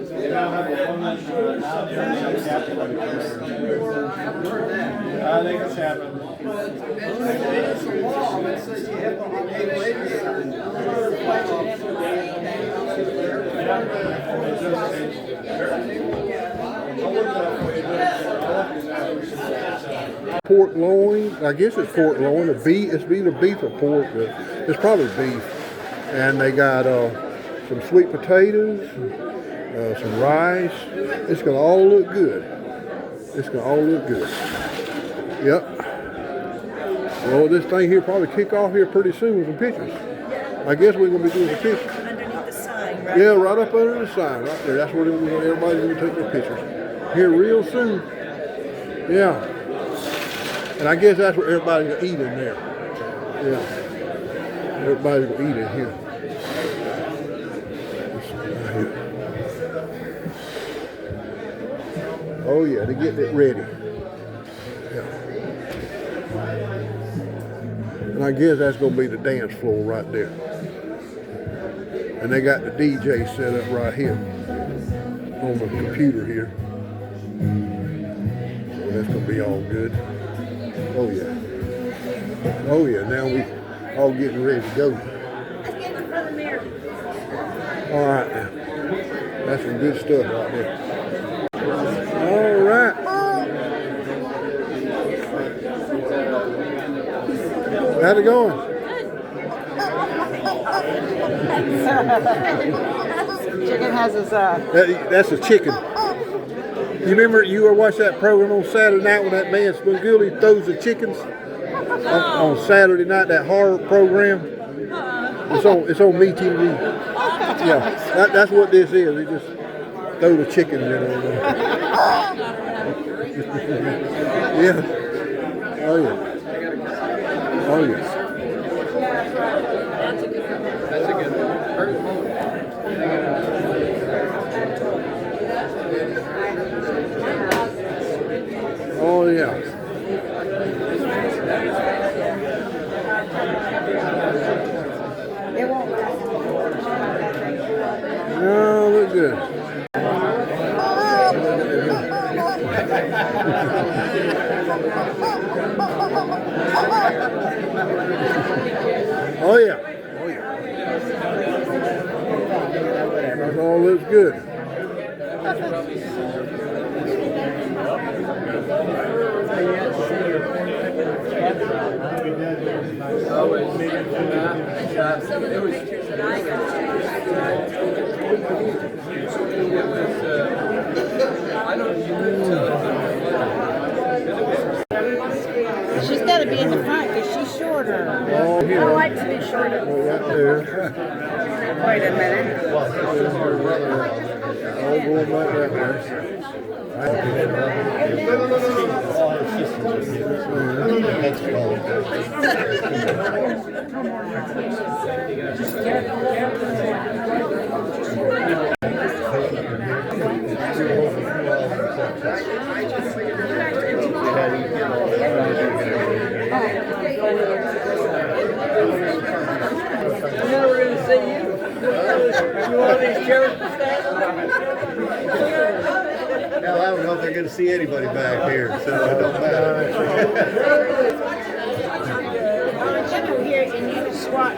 I think it's happened. It's a law that says you have to have radiators. Pork loin, I guess it's pork loin. It's either beef or pork, but it's probably beef. And they got some sweet potatoes, some rice. It's gonna all look good. It's gonna all look good. Yep. Well, this thing here probably kick off here pretty soon with some pictures. I guess we're gonna be doing some pictures. Underneath the sign, right? Yeah, right up under the sign, right there. That's where everybody's gonna take their pictures. Here real soon. Yeah. And I guess that's where everybody's gonna eat in there. Yeah. Everybody's gonna eat in here. Oh yeah, they're getting it ready. Yeah. And I guess that's gonna be the dance floor right there. And they got the DJ set up right here on the computer here. So that's gonna be all good. Oh yeah. Oh yeah, now we all getting ready to go. All right now. That's some good stuff right there. All right. How's it going? Chicken has his That's a chicken. You remember you were watching that program on Saturday night when that man Spagoolie throws the chickens on Saturday night, that horror program? It's on MeTV. Yeah, that's what this is. They just throw the chickens in over there. Yeah. Oh yeah. Oh yeah. That's a good one. Oh yeah. Oh, look good. Oh yeah. Oh yeah. That all looks good. she's got to be in the front because she's shorter. Oh, here. I like to be shorter. Right there. Wait a minute. All going like that way. Never going to see you. You want these chairs to stand? Hell, I don't know if they're going to see anybody back here, so it don't matter. Come over here and you squat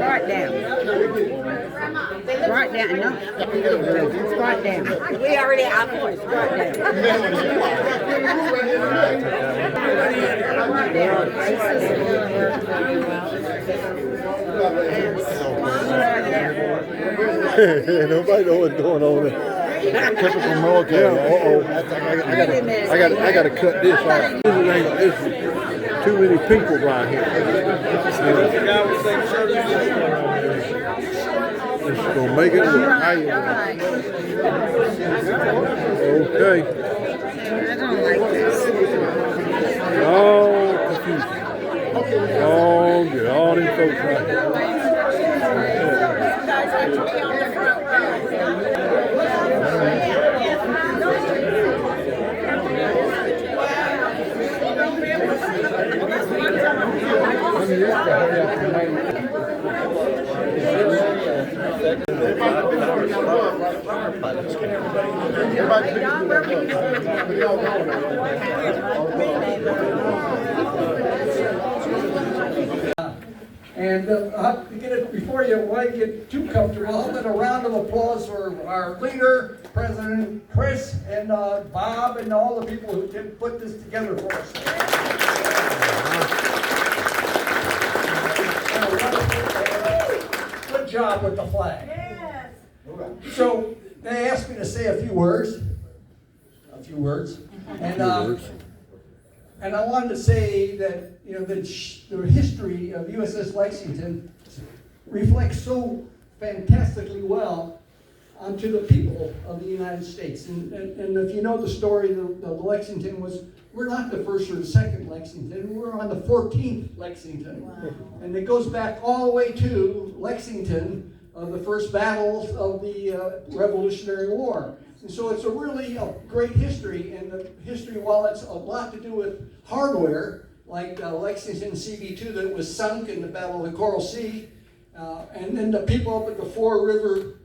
right down. Right down. No. Squat down. We already have one. Squat down. Nobody knows what's going on there. Typical military. I got to cut this off. This is too many people right here. This is gonna make it look high. Okay. Oh, confused. Oh, get all these folks right here. Don, where were And to get it before you get too comfortable, how about a round of applause for our leader, President Chris, and Bob, and all the people who did put this together for us. Good job with the flag. Yes. So they asked me to say a few words. And I wanted to say that, you know, the history of USS Lexington reflects so fantastically well onto the people of the United States. And if you know the story, the Lexington we're not the first or the second Lexington, we're on the 14th Lexington. Wow. And it goes back all the way to Lexington, the first battles of the Revolutionary War. And so it's a really great history, and the history, while it's a lot to do with hardware, like Lexington CV2 that was sunk in the Battle of the Coral Sea, and then the people up at the Fore River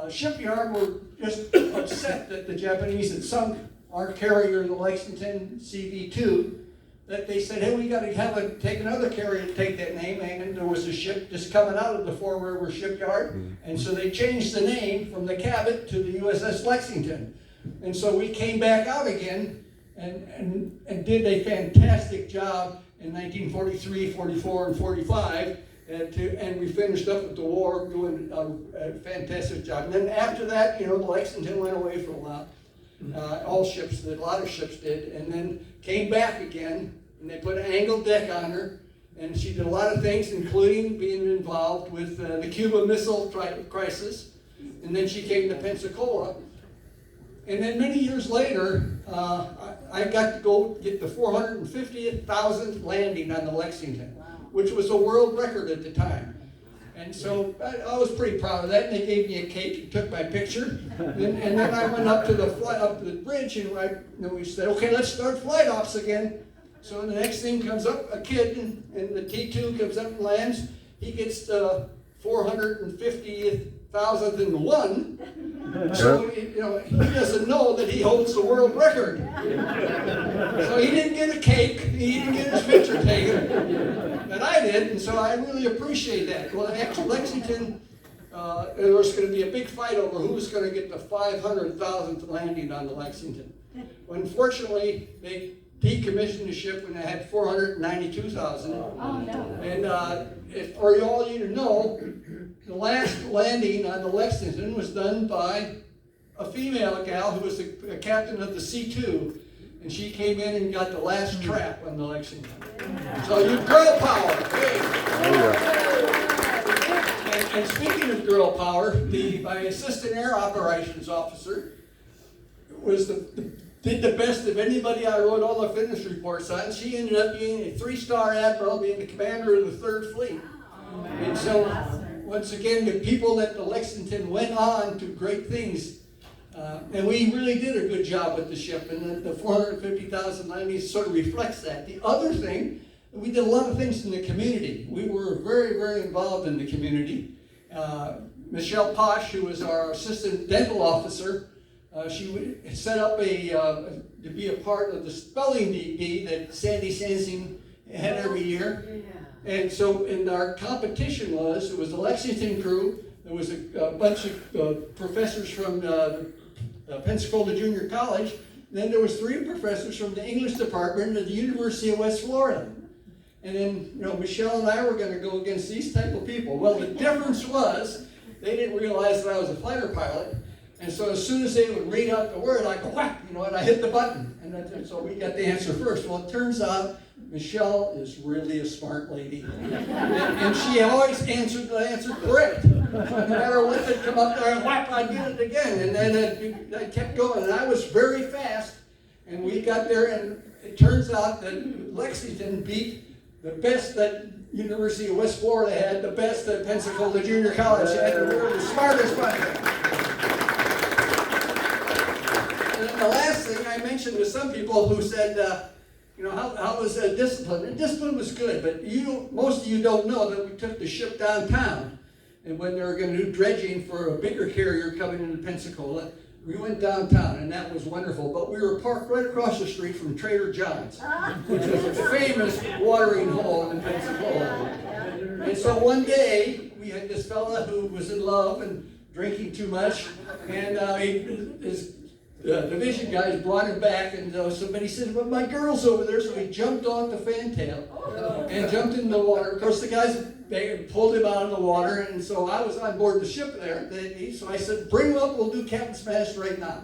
shipyard were just upset that the Japanese had sunk our carrier, the Lexington CV2, that they said, hey, we got to take another carrier to take that name, and there was a ship just coming out of the Fore River shipyard, and so they changed the name from the Cabot to the USS Lexington. And so we came back out again and did a fantastic job in 1943, 44, and 45, and we finished up with the war doing a fantastic job. And then after that, you know, the Lexington went away for a while. All ships did, a lot of ships did, and then came back again, and they put an angled deck on her, and she did a lot of things, including being involved with the Cuban Missile Crisis, and then she came to Pensacola. And then many years later, I got to go get the 450,000th landing on the Lexington, which was a world record at the time. And so I was pretty proud of that, and they gave me a cake and took my picture. And then I went up to the bridge, and we said, okay, let's start flight ops again. So the next thing comes up, a kid, and the T2 comes up and lands. He gets the 450,001. So he doesn't know that he holds the world record. So he didn't get a cake, he didn't get his picture taken. But I did, and so I really appreciate that. Well, actually, Lexington, there was going to be a big fight over who was going to get the 500,000th landing on the Lexington. Well, unfortunately, they decommissioned the ship when they had 492,000. Oh, no. And for all you to know, the last landing on the Lexington was done by a female gal who was the captain of the C2. And she came in and got the last trap on the Lexington. So you girl power. Hey. And speaking of girl power, my assistant air operations officer did the best of anybody I wrote all the fitness reports on. She ended up being a 3-star admiral, being the commander of the 3rd Fleet. And so, once again, the people at the Lexington went on to great things. And we really did a good job with the ship, and the 450,000 landings sort of reflects that. The other thing, we did a lot of things in the community. We were very, very involved in the community. Michelle Posh, who was our assistant dental officer, she set up to be a part of the spelling bee that Sandy Sansing had every year. And so, in our competition it was the Lexington crew. There was a bunch of professors from Pensacola Junior College. Then there was 3 professors from the English department at the University of West Florida. And then, Michelle and I were going to go against these type of people. Well, the difference was they didn't realize that I was a fighter pilot. And so as soon as they would read out the word, I go whack, and I hit the button. And so we got the answer first. Well, it turns out Michelle is really a smart lady. And she always answered the answer correct. No matter what, they'd come up there and whap, I'd get it again. And then I kept going. And I was very fast. And we got there, and it turns out that Lexington beat the best that University of West Florida had, the best that Pensacola Junior College had. And we were the smartest bunch. And then the last thing I mentioned to some people who said, how was discipline? And discipline was good, but most of you don't know that we took the ship downtown. And when they were going to do dredging for a bigger carrier coming into Pensacola, we went downtown, and that was wonderful. But we were parked right across the street from Trader John's, which is a famous watering hole in Pensacola. And so one day, we had this fella who was in love and drinking too much, and his division guys brought him back, and somebody said, "Well, my girl's over there," so he jumped off the fantail and jumped in the water. Of course, the guys pulled him out of the water, and so I was on board the ship there. So I said, "Bring him up, we'll do Captain's Mast right now."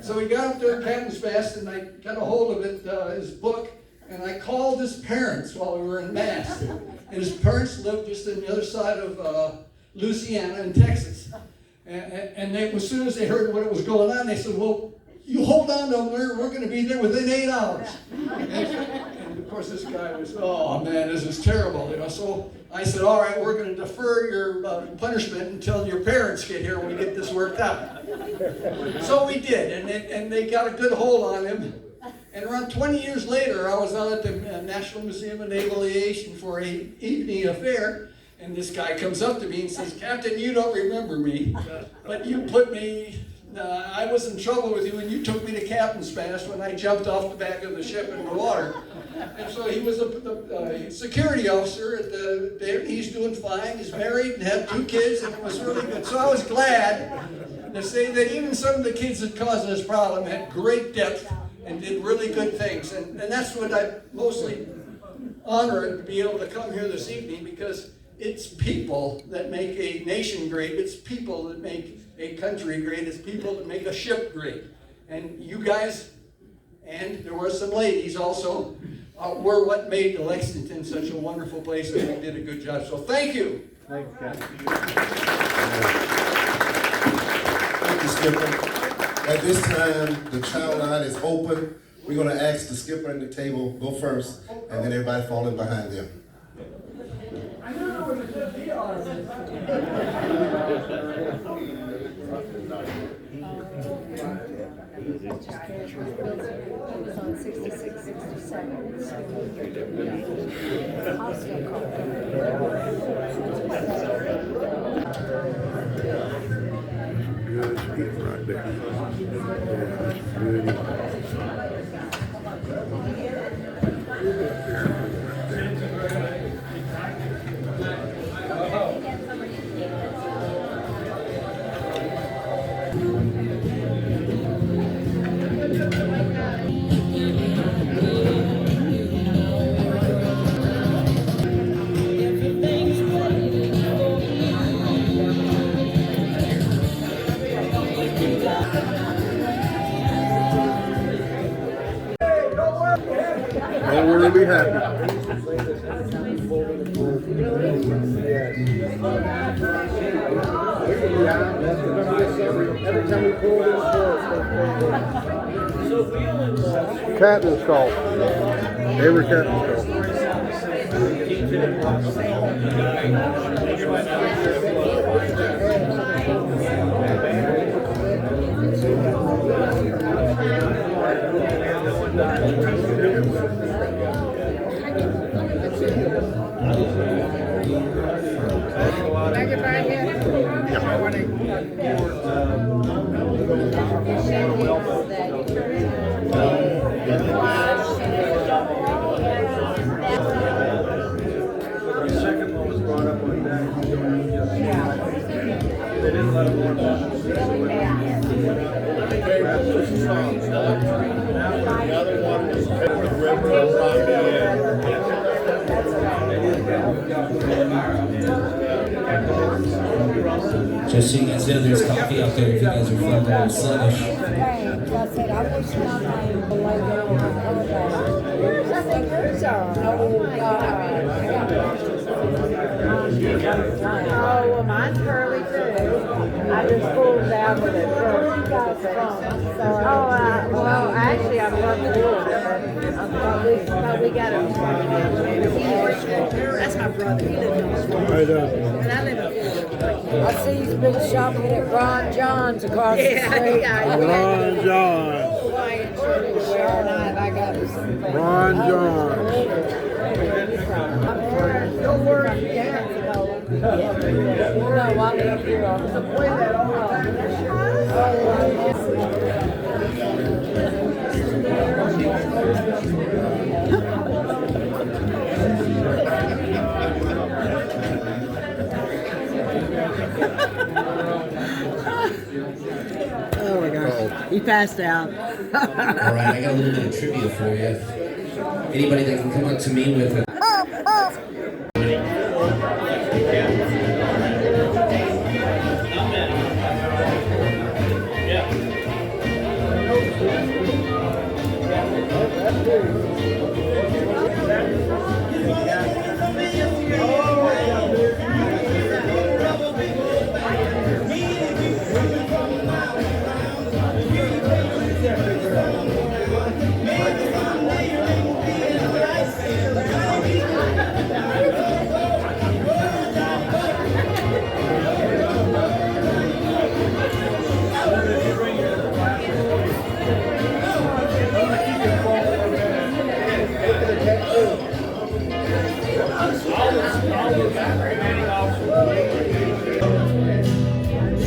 So we got up to Captain's Mast, and I got a hold of it, his book, and I called his parents while we were in Mast. And his parents lived just on the other side of Louisiana in Texas. And they, as soon as they heard what was going on, they said, "Well, you hold on over there, we're going to be there within 8 hours." And of course, this guy was, "Oh man, this is terrible," you know. So I said, "All right, we're going to defer your punishment until your parents get here when we get this worked out." So we did, and they got a good hold on him. And around 20 years later, I was out at the National Museum of Naval Aviation for an evening affair. And this guy comes up to me and says, "Captain, you don't remember me, but you put me, I was in trouble with you and you took me to Captain's Mast when I jumped off the back of the ship in the water." And so he was a security officer at there. He's doing fine. He's married and had 2 kids, and it was really good. So I was glad to say that even some of the kids that caused this problem had great depth and did really good things. And that's what I mostly honor, to be able to come here this evening, because it's people that make a nation great. It's people that make a country great. It's people that make a ship great. And you guys, and there were some ladies also, were what made Lexington such a wonderful place, and they did a good job. So thank you. Thank you, Captain. Thank you, Skipper. At this time, the child line is open. We're going to ask the skipper and the table go first, and then everybody fall in behind them. I don't know what it should be on. It was on 66, 67. I'll still call Good skin right there. Yeah, good. Don't worry, be happy. Captain's call. Every captain's call. The second one was brought up on that. They didn't let him warm up. The other one was Pepper River, Just so you guys know, there's coffee out there if you guys are feeling a little sluggish. I said, I wish my name would lay down on the elbow. Oh, well, mine's curly too. I just pulled it out with it. Well, actually, I love the wood. But we got it. That's my brother. He lives on the street. Right up. And I live in Florida. I see he's been shopping at Ron John's across the street. Ron John. I got him. Ron John. Don't worry, no, I'm here. passed out. All right, I got a little bit of trivia for you. Anybody that can come up to me with a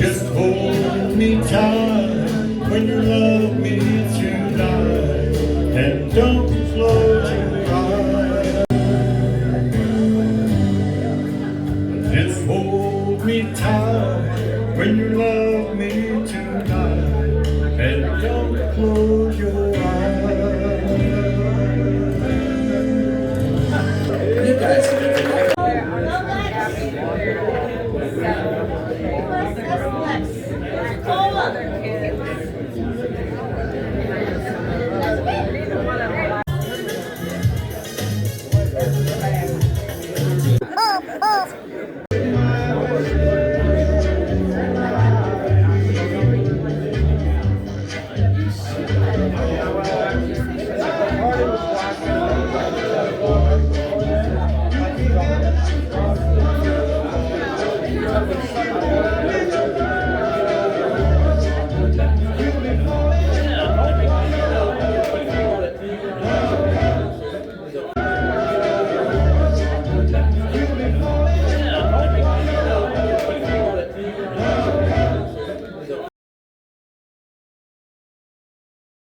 Just hold me tight when you love me tonight, and don't close your eyes. Just hold me tight when you love me tonight, and don't close your eyes. you guys. Thank you.